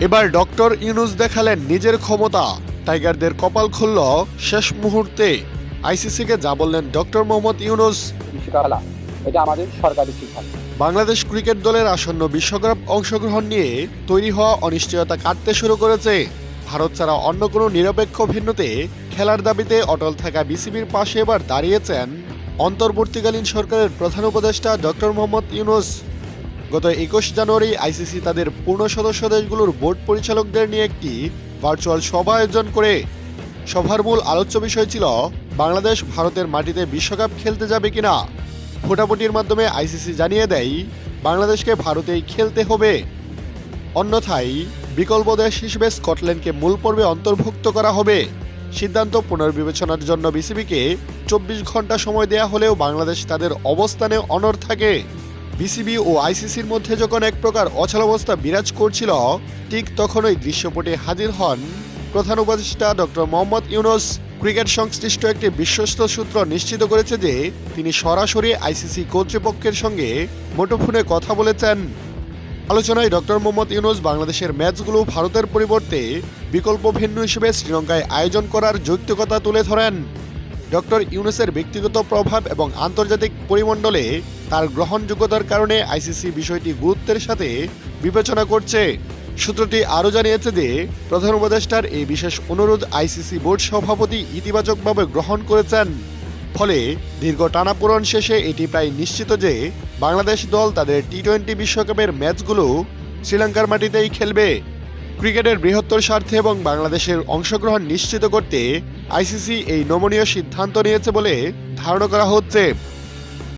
এবার ডক্টর ইউনুস দেখালেন নিজের ক্ষমতা, টাইগারদের কপাল খুলল শেষ মুহূর্তে। আইসিসিকে যা বললেন ডক্টর মোহাম্মদ ইউনুস। বিশ্বকাপ এটা আমাদের সরকারি সিদ্ধান্ত। বাংলাদেশ ক্রিকেট দলের আসন্ন বিশ্বকাপ অংশগ্রহণ নিয়ে তৈরি হওয়া অনিশ্চয়তা কাটতে শুরু করেছে। ভারত ছাড়া অন্য কোনো নিরপেক্ষ ভিন্নতে খেলার দাবিতে অটল থাকা বিসিবির পাশে এবার দাঁড়িয়েছেন অন্তর্বর্তীকালীন সরকারের প্রধান উপদেষ্টা ডক্টর মোহাম্মদ ইউনুস। গত ২১ জানুয়ারি আইসিসি তাদের পূর্ণ সদস্য দেশগুলোর বোর্ড পরিচালকদের নিয়ে একটি ভার্চুয়াল সভা আয়োজন করে। সভার মূল আলোচ্য বিষয় ছিল বাংলাদেশ ভারতের মাটিতে বিশ্বকাপ খেলতে যাবে কিনা। ভোটাভুটির মাধ্যমে আইসিসি জানিয়ে দেয় বাংলাদেশকে ভারতেই খেলতে হবে, অন্যথায় বিকল্প দেশ হিসেবে স্কটল্যান্ডকে মূল পর্বে অন্তর্ভুক্ত করা হবে। সিদ্ধান্ত পুনর্বিবেচনার জন্য বিসিবিকে ২৪ ঘন্টা সময় দেয়া হলেও বাংলাদেশ তাদের অবস্থানে অনড় থাকে। বিসিবি ও আইসিসির মধ্যে যখন এক প্রকার অচলাবস্থা বিরাজ করছিল, ঠিক তখনই দৃশ্যপটে হাজির হন প্রধান উপদেষ্টা ডক্টর মোহাম্মদ ইউনুস। ক্রিকেট সংশ্লিষ্ট একটি বিশ্বস্ত সূত্র নিশ্চিত করেছে যে তিনি সরাসরি আইসিসি কর্তৃপক্ষের সঙ্গে মুঠোফোনে কথা বলেছেন। আলোচনায় ডক্টর মোহাম্মদ ইউনুস বাংলাদেশের ম্যাচগুলো ভারতের পরিবর্তে বিকল্প ভেন্যু হিসেবে শ্রীলঙ্কায় আয়োজন করার যৌক্তিকতা তুলে ধরেন। ডক্টর ইউনুসের ব্যক্তিগত প্রভাব এবং আন্তর্জাতিক পরিমণ্ডলে তার গ্রহণযোগ্যতার কারণে আইসিসি বিষয়টি গুরুত্বের সাথে বিবেচনা করছে। সূত্রটি আরও জানিয়েছে যে প্রধান উপদেষ্টার এই বিশেষ অনুরোধ আইসিসি বোর্ড সভাপতি ইতিবাচকভাবে গ্রহণ করেছেন। ফলে দীর্ঘ টানাপোড়েন শেষে এটি প্রায় নিশ্চিত যে বাংলাদেশ দল তাদের টি-20 বিশ্বকাপের ম্যাচগুলো শ্রীলঙ্কার মাটিতেই খেলবে। ক্রিকেটের বৃহত্তর স্বার্থে এবং বাংলাদেশের অংশগ্রহণ নিশ্চিত করতে আইসিসি এই নমনীয় সিদ্ধান্ত নিয়েছে বলে ধারণা করা হচ্ছে।